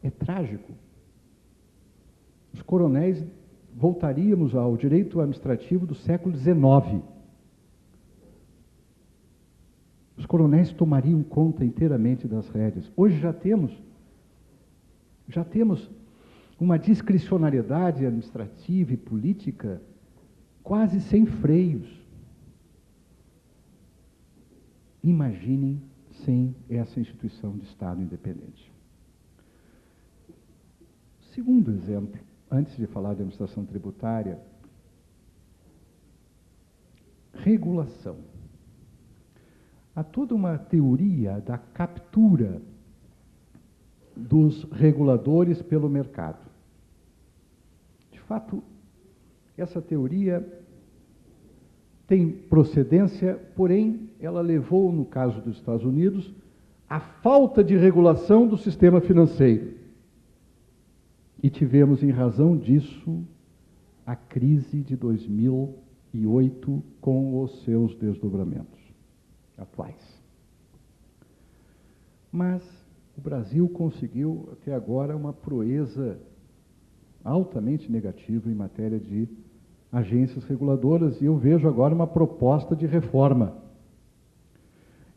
É trágico. Os coronéis, voltaríamos ao direito administrativo do século XIX. Os coronéis tomariam conta inteiramente das rédeas. Hoje já temos uma discricionariedade administrativa e política quase sem freios. Imaginem sem essa instituição de Estado independente. Segundo exemplo, antes de falar de administração tributária, regulação. Há toda uma teoria da captura dos reguladores pelo mercado. De fato, essa teoria tem procedência, porém, ela levou, no caso dos Estados Unidos, à falta de regulação do sistema financeiro. E tivemos, em razão disso, a crise de 2008 com os seus desdobramentos atuais. Mas o Brasil conseguiu, até agora, uma proeza altamente negativa em matéria de agências reguladoras, e eu vejo agora uma proposta de reforma.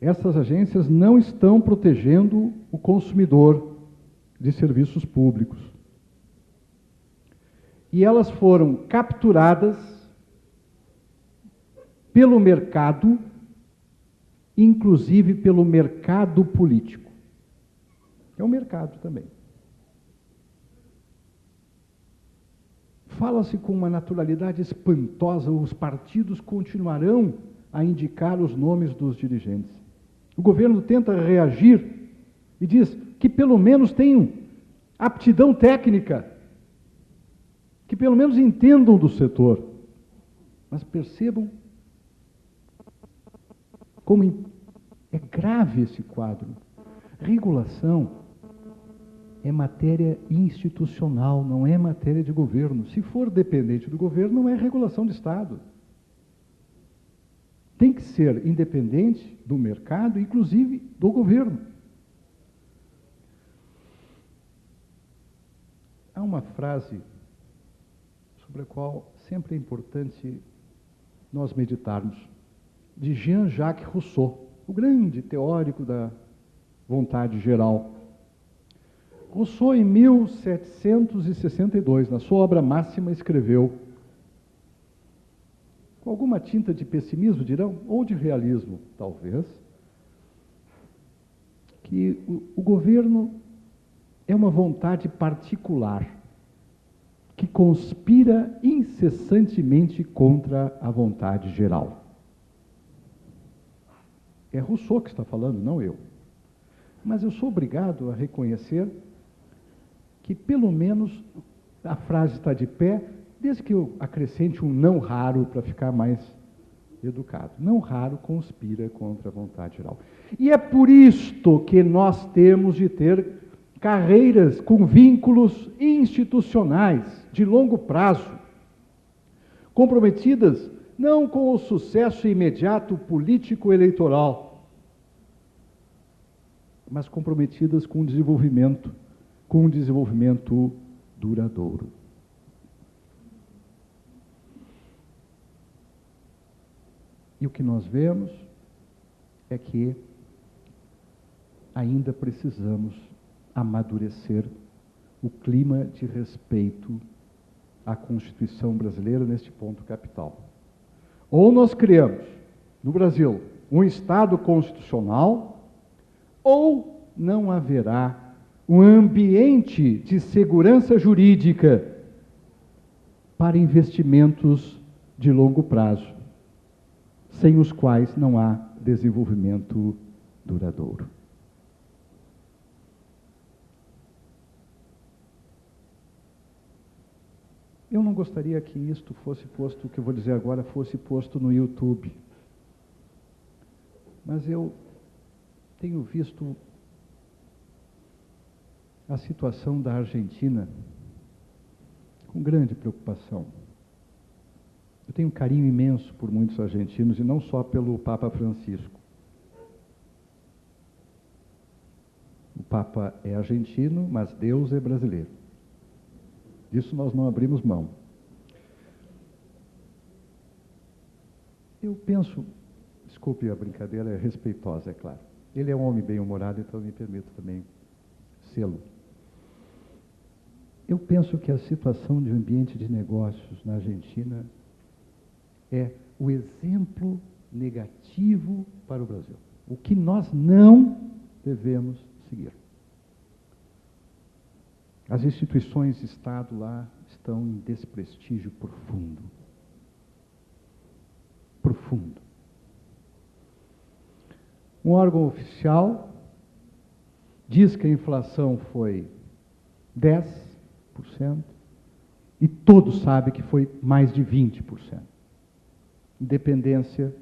Essas agências não estão protegendo o consumidor de serviços públicos. E elas foram capturadas pelo mercado, inclusive pelo mercado político. É um mercado também. Fala-se com uma naturalidade espantosa, os partidos continuarão a indicar os nomes dos dirigentes. O governo tenta reagir e diz que pelo menos tenham aptidão técnica, que pelo menos entendam do setor. Mas percebam como é grave esse quadro. Regulação é matéria institucional, não é matéria de governo. Se for dependente do governo, não é regulação de Estado. Tem que ser independente do mercado, inclusive do governo. Há uma frase sobre a qual sempre é importante nós meditarmos, de Jean-Jacques Rousseau, o grande teórico da vontade geral. Rousseau, em 1762, na sua obra máxima, escreveu, com alguma tinta de pessimismo, dirão, ou de realismo, talvez, que o governo é uma vontade particular, que conspira incessantemente contra a vontade geral. É Rousseau que está falando, não eu. Mas eu sou obrigado a reconhecer que, pelo menos, a frase está de pé, desde que eu acrescente um não raro para ficar mais educado. Não raro conspira contra a vontade geral. E é por isto que nós temos de ter carreiras com vínculos institucionais de longo prazo, comprometidas não com o sucesso imediato político-eleitoral, mas comprometidas com um desenvolvimento duradouro. E o que nós vemos é que ainda precisamos amadurecer o clima de respeito à Constituição brasileira neste ponto capital. Ou nós criamos, no Brasil, um Estado constitucional, ou não haverá um ambiente de segurança jurídica para investimentos de longo prazo, sem os quais não há desenvolvimento duradouro. Eu não gostaria que isto fosse posto, o que eu vou dizer agora, fosse posto no YouTube. Mas eu tenho visto a situação da Argentina com grande preocupação. Eu tenho um carinho imenso por muitos argentinos, e não só pelo Papa Francisco. Papa é argentino, mas Deus é brasileiro. Disso nós não abrimos mão. Eu penso, desculpe a brincadeira, é respeitosa, é claro. Ele é um homem bem-humorado, então me permito também sê-lo. Eu penso que a situação de ambiente de negócios na Argentina é o exemplo negativo para o Brasil. O que nós não devemos seguir. As instituições de Estado lá estão em desprestígio profundo. Profundo. Um órgão oficial diz que a inflação foi 10%, e todos sabem que foi mais de 20%. Independência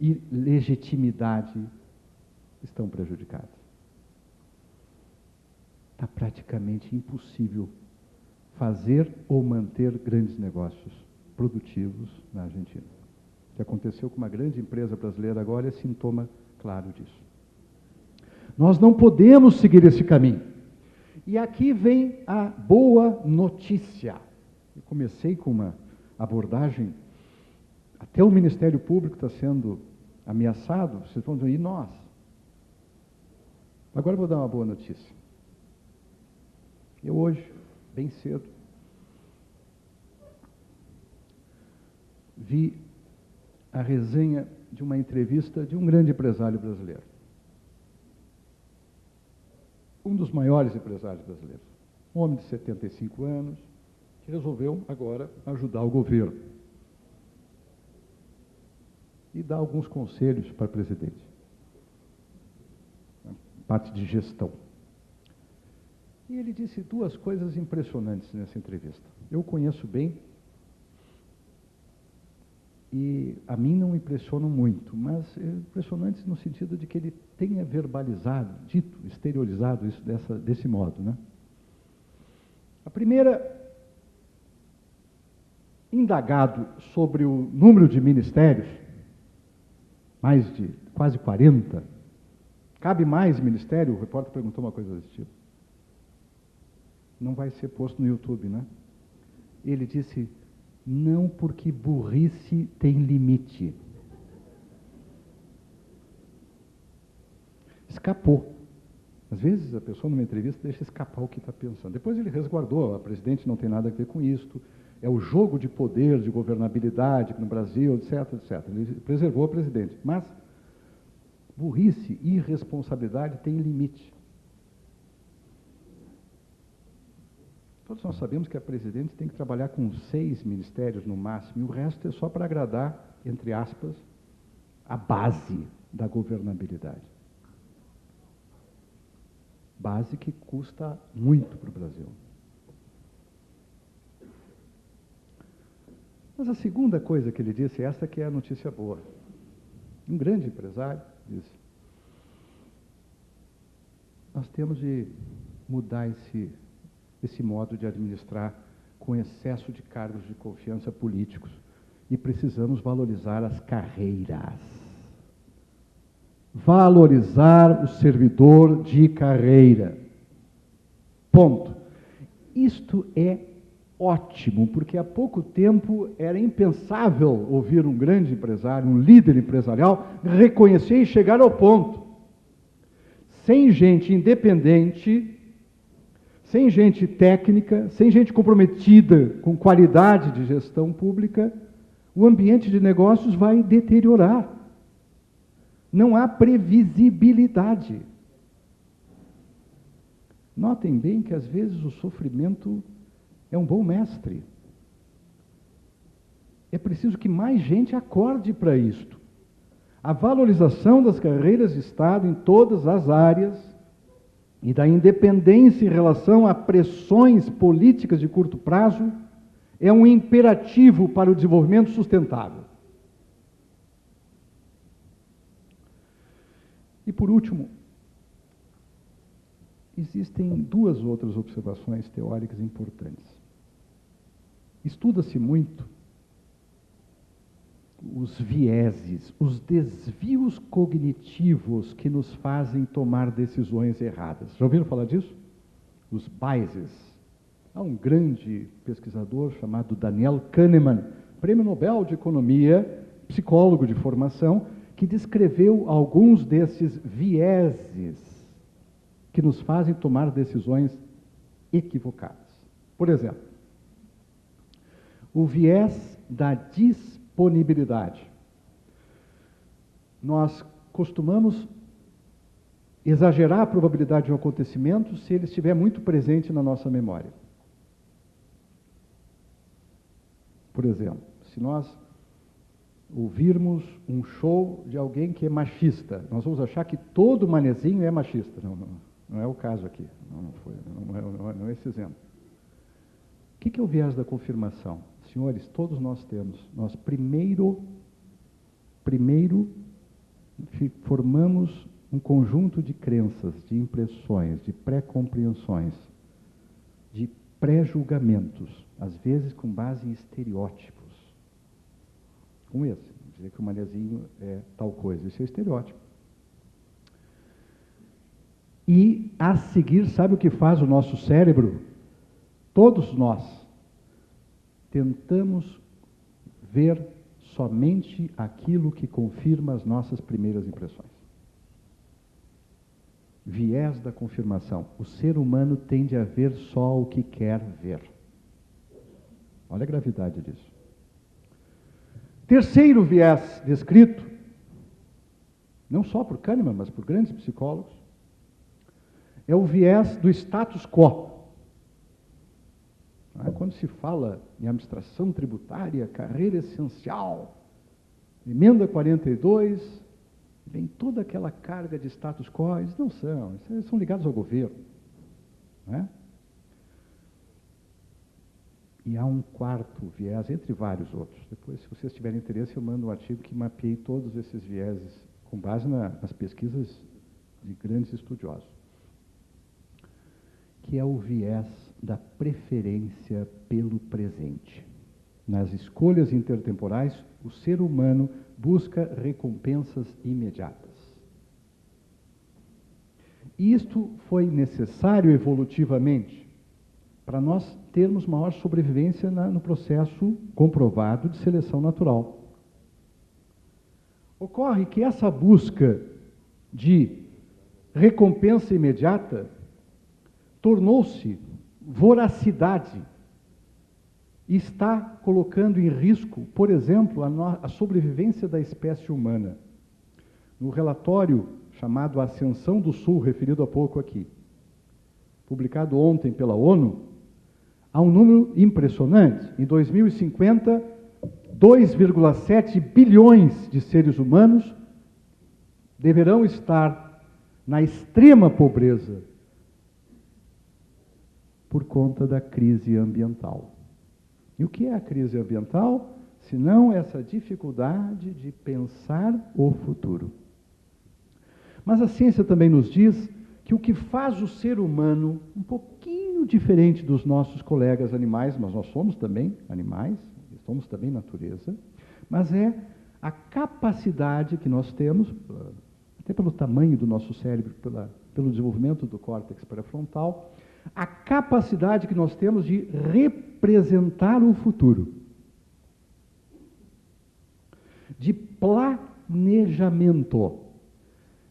e legitimidade estão prejudicadas. Está praticamente impossível fazer ou manter grandes negócios produtivos na Argentina. O que aconteceu com uma grande empresa brasileira agora é sintoma claro disso. Nós não podemos seguir esse caminho. E aqui vem a boa notícia. Eu comecei com uma abordagem, até o Ministério Público está sendo ameaçado, vocês vão dizer, e nós? Agora eu vou dar uma boa notícia. Eu hoje, bem cedo, vi a resenha de uma entrevista de um grande empresário brasileiro. Um dos maiores empresários brasileiros. Um homem de 75 anos, que resolveu agora ajudar o governo. E dar alguns conselhos para o presidente. Parte de gestão. E ele disse duas coisas impressionantes nessa entrevista. Eu o conheço bem, e a mim não impressionam muito, mas impressionantes no sentido de que ele tenha verbalizado, dito, exteriorizado isso desse modo, né? A primeira, indagado sobre o número de ministérios, mais de quase 40, cabe mais ministério? O repórter perguntou uma coisa desse tipo. Não vai ser posto no YouTube, né? Ele disse, não, porque burrice tem limite. Escapou. Às vezes a pessoa numa entrevista deixa escapar o que está pensando. Depois ele resguardou, a presidente não tem nada a ver com isto, é o jogo de poder, de governabilidade no Brasil, etc, etc. Ele preservou a presidente. Mas burrice e irresponsabilidade têm limite. Todos nós sabemos que a presidente tem que trabalhar com 6 ministérios no máximo, e o resto é só para agradar, entre aspas, a base da governabilidade. Base que custa muito para o Brasil. Mas a segunda coisa que ele disse, essa que é a notícia boa. Um grande empresário disse, nós temos de mudar esse modo de administrar com excesso de cargos de confiança políticos e precisamos valorizar as carreiras. Valorizar o servidor de carreira. Ponto. Isto é ótimo, porque há pouco tempo era impensável ouvir um grande empresário, um líder empresarial, reconhecer e chegar ao ponto. Sem gente independente, sem gente técnica, sem gente comprometida com qualidade de gestão pública, o ambiente de negócios vai deteriorar. Não há previsibilidade. Notem bem que, às vezes, o sofrimento é um bom mestre. É preciso que mais gente acorde para isto. A valorização das carreiras de Estado em todas as áreas e da independência em relação a pressões políticas de curto prazo é um imperativo para o desenvolvimento sustentável. E, por último, existem duas outras observações teóricas importantes. Estuda-se muito os vieses, os desvios cognitivos que nos fazem tomar decisões erradas. Já ouviram falar disso? Os biases. Há um grande pesquisador chamado Daniel Kahneman, Prêmio Nobel de Economia, psicólogo de formação, que descreveu alguns desses vieses que nos fazem tomar decisões equivocadas. Por exemplo, o viés da disponibilidade. Nós costumamos exagerar a probabilidade de um acontecimento se ele estiver muito presente na nossa memória. Por exemplo, se nós ouvirmos um show de alguém que é machista, nós vamos achar que todo manezinho é machista. Não é o caso aqui, não é esse exemplo. O que é o viés da confirmação? Senhores, todos nós temos. Nós primeiro formamos um conjunto de crenças, de impressões, de pré-compreensões, de pré-julgamentos, às vezes com base em estereótipos. Como esse, dizer que o manezinho é tal coisa, isso é estereótipo. E, a seguir, sabe o que faz o nosso cérebro? Todos nós tentamos ver somente aquilo que confirma as nossas primeiras impressões. Viés da confirmação. O ser humano tende a ver só o que quer ver. Olha a gravidade disso. Terceiro viés descrito, não só por Kahneman, mas por grandes psicólogos, é o viés do status quo. Quando se fala em administração tributária, carreira essencial, emenda 42, vem toda aquela carga de status quo, eles não são, eles são ligados ao governo. Não é? E há um quarto viés, entre vários outros. Depois, se vocês tiverem interesse, eu mando um artigo que mapeei todos esses vieses, com base nas pesquisas de grandes estudiosos, que é o viés da preferência pelo presente. Nas escolhas intertemporais, o ser humano busca recompensas imediatas. E isto foi necessário evolutivamente para nós termos maior sobrevivência no processo comprovado de seleção natural. Ocorre que essa busca de recompensa imediata tornou-se voracidade e está colocando em risco, por exemplo, a sobrevivência da espécie humana. No relatório chamado Ascensão do Sul, referido há pouco aqui, publicado ontem pela ONU, há um número impressionante. Em 2050, 2,7 bilhões de seres humanos deverão estar na extrema pobreza por conta da crise ambiental. E o que é a crise ambiental? Senão essa dificuldade de pensar o futuro. Mas a ciência também nos diz que o que faz o ser humano um pouquinho diferente dos nossos colegas animais, mas nós somos também animais, somos também natureza, mas é a capacidade que nós temos, até pelo tamanho do nosso cérebro, pelo desenvolvimento do córtex pré-frontal, a capacidade que nós temos de representar o futuro, de planejamento,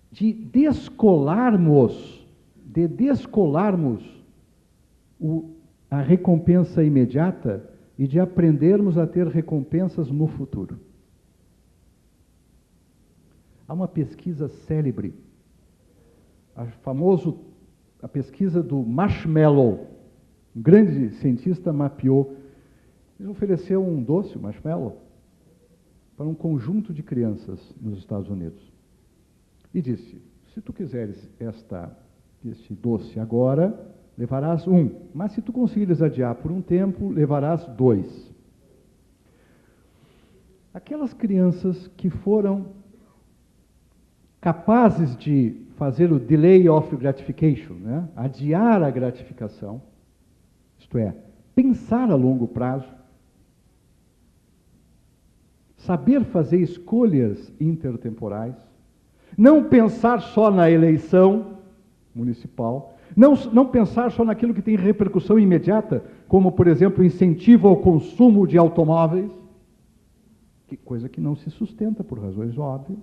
de descolarmos a recompensa imediata e de aprendermos a ter recompensas no futuro. Há uma pesquisa célebre, a pesquisa do Marshmallow. Um grande cientista mapeou, ele ofereceu um doce, marshmallow, para um conjunto de crianças nos Estados Unidos. E disse, se tu quiseres este doce agora, levarás 1. Mas se tu conseguires adiar por um tempo, levarás 2. Aquelas crianças que foram capazes de fazer o delay of gratification, né? Adiar a gratificação, isto é, pensar a longo prazo, saber fazer escolhas intertemporais, não pensar só na eleição municipal, não pensar só naquilo que tem repercussão imediata, como, por exemplo, incentivo ao consumo de automóveis, coisa que não se sustenta por razões óbvias,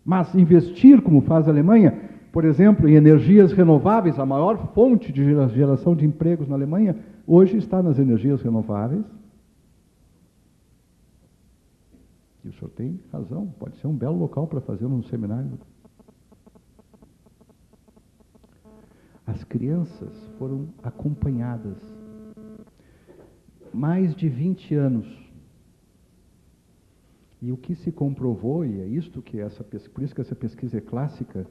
mas investir, como faz a Alemanha, por exemplo, em energias renováveis. A maior fonte de geração de empregos na Alemanha hoje está nas energias renováveis. E o senhor tem razão, pode ser um belo local para fazer um seminário. As crianças foram acompanhadas mais de 20 anos. E o que se comprovou, e é isto que por isso que essa pesquisa é clássica,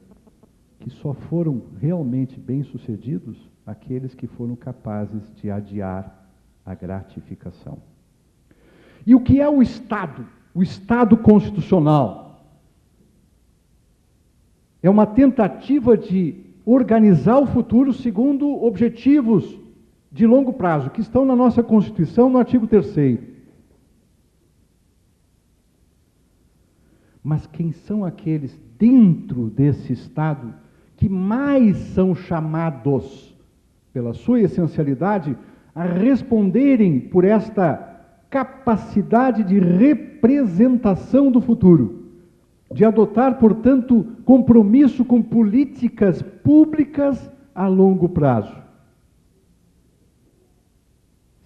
que só foram realmente bem-sucedidos aqueles que foram capazes de adiar a gratificação. E o que é o Estado? O Estado constitucional é uma tentativa de organizar o futuro segundo objetivos de longo prazo, que estão na nossa Constituição, no artigo 3º. Mas quem são aqueles dentro desse Estado que mais são chamados, pela sua essencialidade, a responderem por esta capacidade de representação do futuro, de adotar, portanto, compromisso com políticas públicas a longo prazo?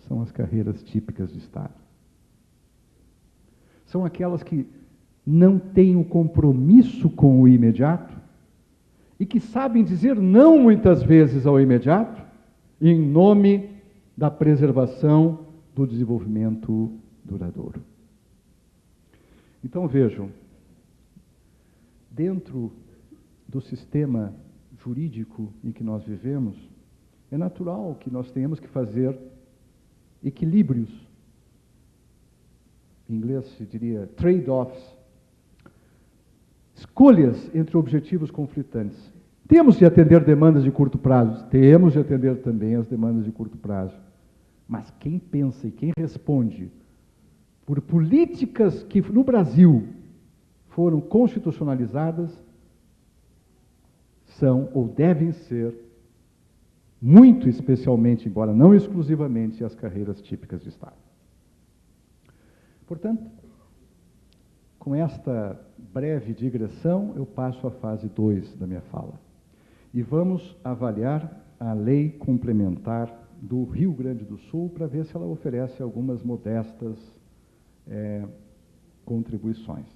São as carreiras típicas de Estado. São aquelas que não têm o compromisso com o imediato e que sabem dizer não muitas vezes ao imediato, em nome da preservação do desenvolvimento duradouro. Então vejam, dentro do sistema jurídico em que nós vivemos, é natural que nós tenhamos que fazer equilíbrios. Em inglês se diria trade-offs. Escolhas entre objetivos conflitantes. Temos de atender demandas de curto prazo, temos de atender também as demandas de curto prazo. Mas quem pensa e quem responde por políticas que no Brasil foram constitucionalizadas são ou devem ser, muito especialmente, embora não exclusivamente, as carreiras típicas de Estado. Portanto, com esta breve digressão, eu passo à fase 2 da minha fala. E vamos avaliar a lei complementar do Rio Grande do Sul para ver se ela oferece algumas modestas contribuições.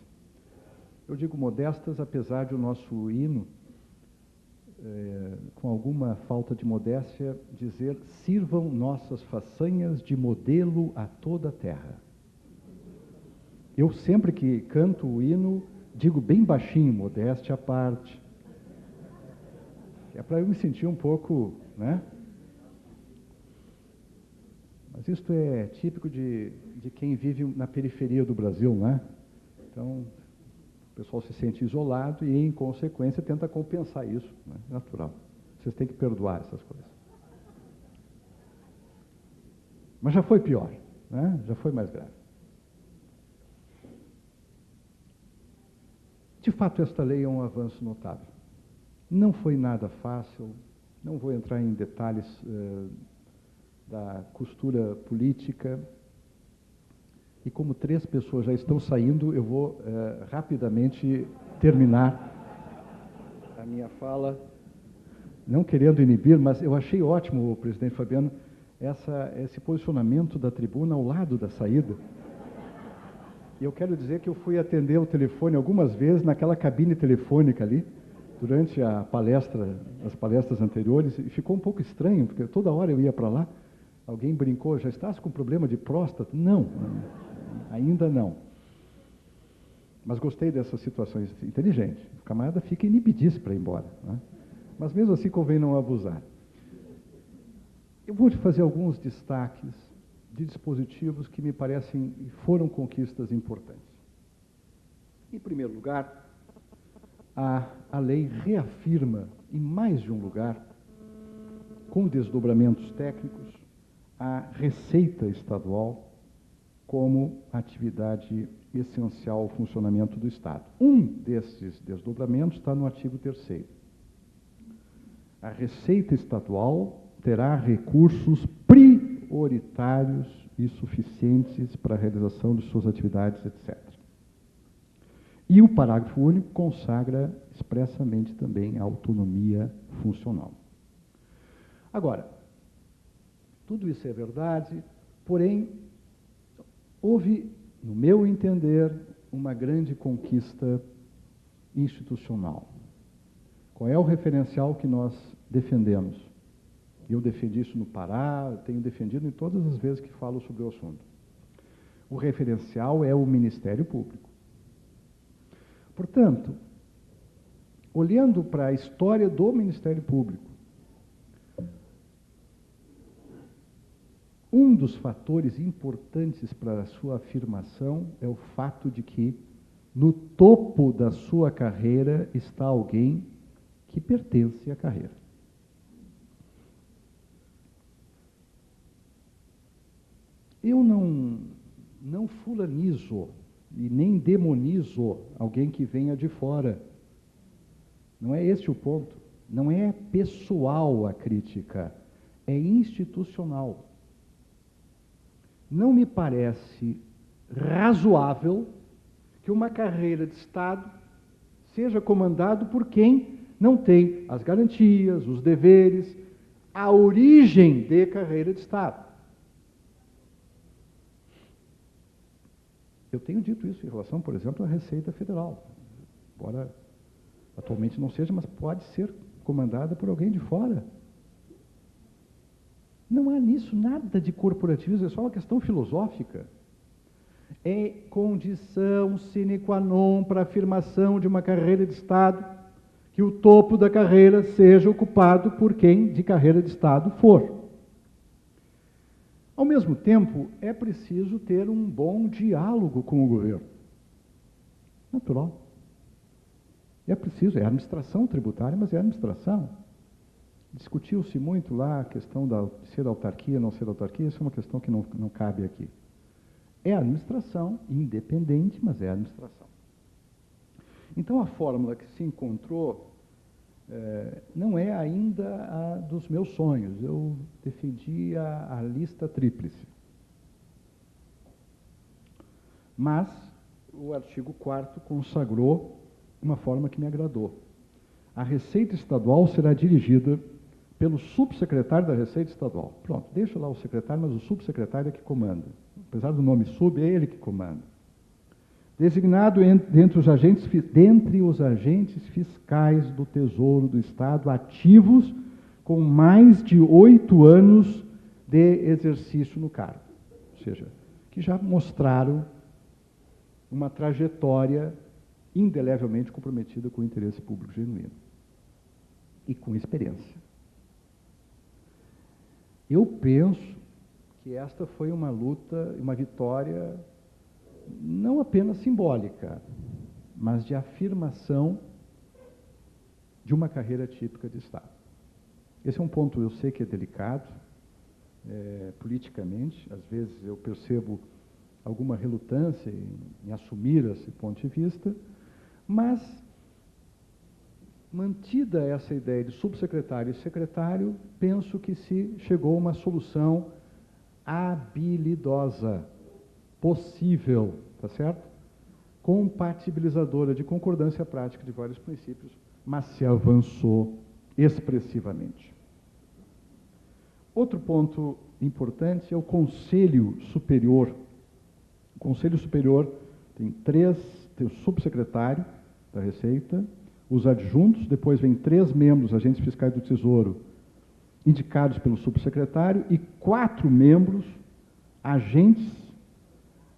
Eu digo modestas, apesar de o nosso hino, com alguma falta de modéstia, dizer: sirvam nossas façanhas de modelo a toda a terra. Eu sempre que canto o hino, digo bem baixinho, modéstia à parte. É para eu me sentir um pouco, né? Mas isto é típico de quem vive na periferia do Brasil, né? Então, o pessoal se sente isolado e, em consequência, tenta compensar isso, né? Natural. Vocês têm que perdoar essas coisas. Mas já foi pior, né? Já foi mais grave. De fato, esta lei é um avanço notável. Não foi nada fácil, não vou entrar em detalhes da costura política. E como 3 pessoas já estão saindo, eu vou rapidamente terminar a minha fala, não querendo inibir, mas eu achei ótimo, presidente Fabiano, esse posicionamento da tribuna ao lado da saída. E eu quero dizer que eu fui atender o telefone algumas vezes naquela cabine telefônica ali, durante a palestra, as palestras anteriores, e ficou um pouco estranho, porque toda hora eu ia para lá, alguém brincou: já estás com problema de próstata? Não, ainda não. Mas gostei dessas situações inteligentes. O camarada fica inibidíssimo para ir embora, né? Mas mesmo assim convém não abusar. Eu vou te fazer alguns destaques de dispositivos que me parecem e foram conquistas importantes. Em primeiro lugar, a lei reafirma, em mais de um lugar, com desdobramentos técnicos, a receita estadual como atividade essencial ao funcionamento do Estado. Um desses desdobramentos está no artigo 3º. A Receita Estadual terá recursos prioritários e suficientes para a realização de suas atividades, etc. E o parágrafo único consagra expressamente também a autonomia funcional. Agora, tudo isso é verdade, porém, houve, no meu entender, uma grande conquista institucional. Qual é o referencial que nós defendemos? Eu defendi isso no Pará, tenho defendido em todas as vezes que falo sobre o assunto. O referencial é o Ministério Público. Portanto, olhando para a história do Ministério Público, um dos fatores importantes para a sua afirmação é o fato de que, no topo da sua carreira, está alguém que pertence à carreira. Eu não fulanizo e nem demonizo alguém que venha de fora. Não é esse o ponto. Não é pessoal a crítica, é institucional. Não me parece razoável que uma carreira de Estado seja comandado por quem não tem as garantias, os deveres, a origem de carreira de Estado. Eu tenho dito isso em relação, por exemplo, à Receita Federal. Embora atualmente não seja, mas pode ser comandada por alguém de fora. Não há nisso nada de corporativismo, é só uma questão filosófica. É condição sine qua non para a afirmação de uma carreira de Estado que o topo da carreira seja ocupado por quem de carreira de Estado for. Ao mesmo tempo, é preciso ter um bom diálogo com o governo. Natural. É preciso, é administração tributária, mas é administração. Discutiu-se muito lá a questão de ser autarquia, não ser autarquia, isso é uma questão que não cabe aqui. É administração, independente, mas é administração. Então, a fórmula que se encontrou não é ainda a dos meus sonhos. Eu defendi a lista tríplice. Mas o artigo 4º consagrou uma forma que me agradou. A Receita Estadual será dirigida pelo subsecretário da Receita Estadual. Pronto, deixa lá o secretário, mas o subsecretário é que comanda. Apesar do nome sub, é ele que comanda. Designado dentre os agentes fiscais do Tesouro do Estado ativos com mais de 8 anos de exercício no cargo. Ou seja, que já mostraram uma trajetória indelevelmente comprometida com o interesse público genuíno e com experiência. Eu penso que esta foi uma luta, uma vitória não apenas simbólica, mas de afirmação de uma carreira típica de Estado. Esse é um ponto, eu sei que é delicado, politicamente, às vezes eu percebo alguma relutância em assumir esse ponto de vista, mas, mantida essa ideia de subsecretário e secretário, penso que se chegou a uma solução habilidosa, possível, tá certo? Compatibilizadora de concordância prática de vários princípios, mas se avançou expressivamente. Outro ponto importante é o Conselho Superior. O Conselho Superior tem o subsecretário da Receita, os adjuntos, depois vem 3 membros, agentes fiscais do Tesouro, indicados pelo subsecretário, e 4 membros, agentes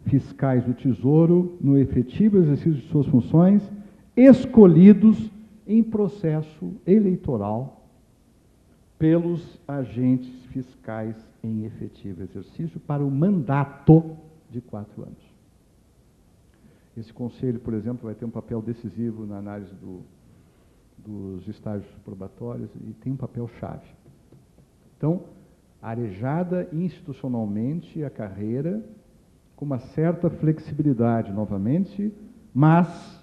fiscais do Tesouro, no efetivo exercício de suas funções, escolhidos em processo eleitoral pelos agentes fiscais em efetivo exercício para o mandato de 4 anos. Esse conselho, por exemplo, vai ter um papel decisivo na análise dos estágios probatórios e tem um papel-chave. Então, arejada institucionalmente a carreira, com uma certa flexibilidade, novamente, mas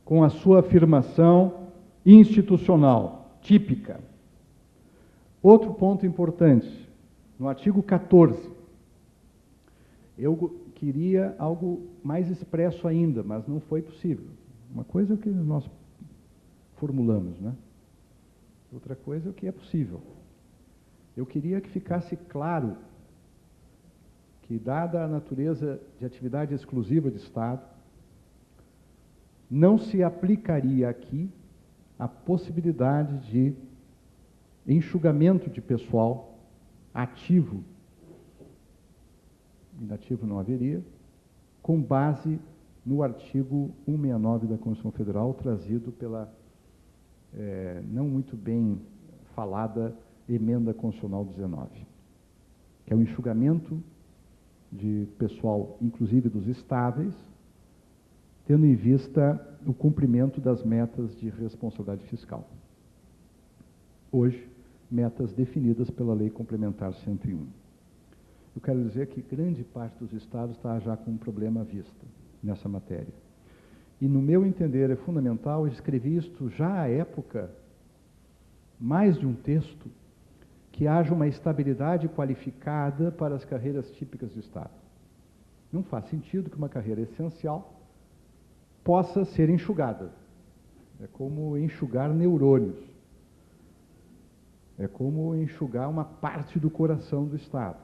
com a sua afirmação institucional, típica. Outro ponto importante, no artigo 14, eu queria algo mais expresso ainda, mas não foi possível. Uma coisa é o que nós formulamos, né? Outra coisa é o que é possível. Eu queria que ficasse claro que, dada a natureza de atividade exclusiva de Estado, não se aplicaria aqui a possibilidade de enxugamento de pessoal ativo, inativo não haveria, com base no artigo 169 da Constituição Federal, trazido pela não muito bem falada Emenda Constitucional 19, que é o enxugamento de pessoal, inclusive dos estáveis, tendo em vista o cumprimento das metas de responsabilidade fiscal. Hoje, metas definidas pela Lei Complementar 101. Eu quero dizer que grande parte dos estados está já com um problema à vista nessa matéria. E, no meu entender, é fundamental, eu escrevi isto já à época, mais de um texto, que haja uma estabilidade qualificada para as carreiras típicas do Estado. Não faz sentido que uma carreira essencial possa ser enxugada. É como enxugar neurônios. É como enxugar uma parte do coração do Estado.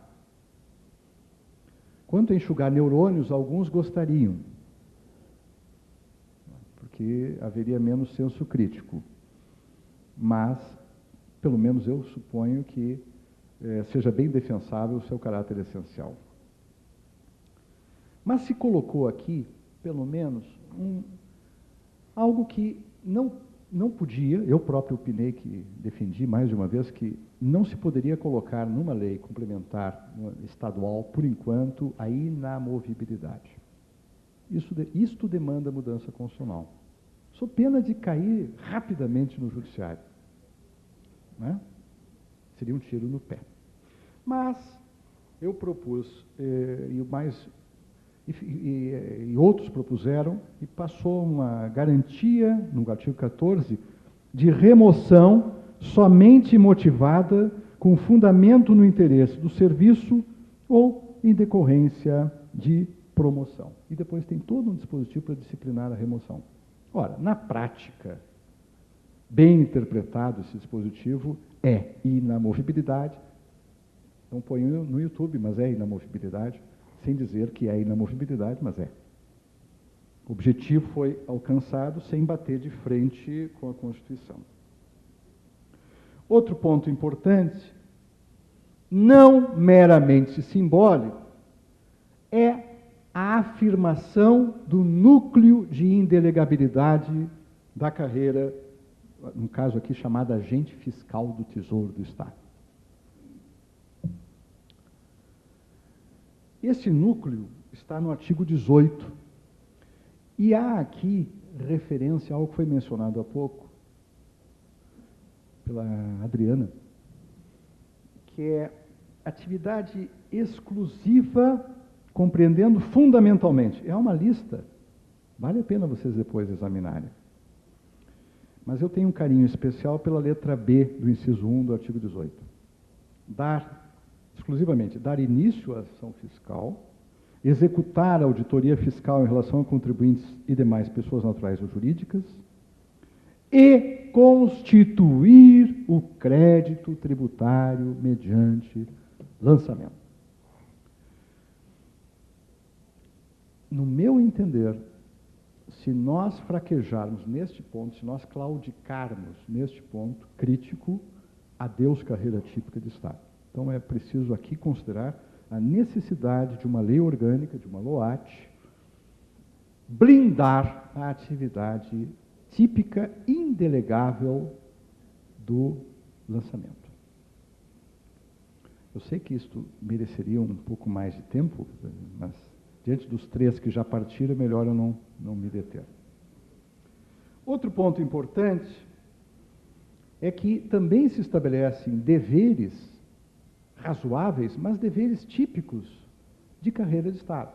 Quanto a enxugar neurônios, alguns gostariam, porque haveria menos senso crítico. Mas, pelo menos eu suponho que seja bem defensável o seu caráter essencial. Mas se colocou aqui, pelo menos, algo que não podia, eu próprio opinei, que defendi mais de uma vez, que não se poderia colocar numa lei complementar estadual, por enquanto, a inamovibilidade. Isto demanda mudança constitucional. Sou pena de cair rapidamente no judiciário. Né? Seria um tiro no pé. Mas eu propus, e outros propuseram, e passou uma garantia, no artigo 14, de remoção somente motivada com fundamento no interesse do serviço ou em decorrência de promoção. E depois tem todo um dispositivo para disciplinar a remoção. Ora, na prática, bem interpretado esse dispositivo, é inamovibilidade. Não ponho no YouTube, mas é inamovibilidade, sem dizer que é inamovibilidade, mas é. O objetivo foi alcançado sem bater de frente com a Constituição. Outro ponto importante, não meramente simbólico, é a afirmação do núcleo de indelegabilidade da carreira, no caso aqui chamada agente fiscal do Tesouro do Estado. Esse núcleo está no artigo 18. E há aqui referência a algo que foi mencionado há pouco pela Adriana, que é atividade exclusiva, compreendendo fundamentalmente. É uma lista, vale a pena vocês depois examinarem. Mas eu tenho um carinho especial pela letra B do inciso 1 do artigo 18. Exclusivamente, dar início à ação fiscal, executar a auditoria fiscal em relação a contribuintes e demais pessoas naturais ou jurídicas, e constituir o crédito tributário mediante lançamento. No meu entender, se nós fraquejarmos neste ponto, se nós claudicarmos neste ponto crítico, adeus carreira típica de Estado. Então é preciso aqui considerar a necessidade de uma lei orgânica, de uma LOAT, blindar a atividade típica indelegável do lançamento. Eu sei que isto mereceria um pouco mais de tempo, mas diante dos três que já partiram, é melhor eu não me deter. Outro ponto importante é que também se estabelecem deveres razoáveis, mas deveres típicos de carreira de Estado.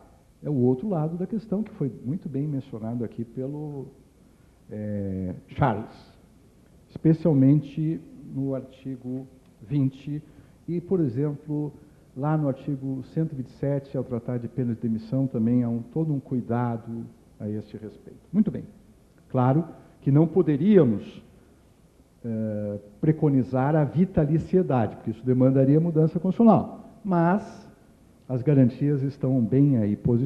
é o outro lado da questão, que foi muito bem mencionado aqui pelo Charles, especialmente no artigo 20 e, por exemplo, lá no artigo 127, ao tratar de pena de demissão, também há todo um cuidado a este respeito. Muito bem. Claro que não poderíamos preconizar a vitaliciedade, porque isso demandaria mudança constitucional, mas as garantias estão bem aí posicionadas.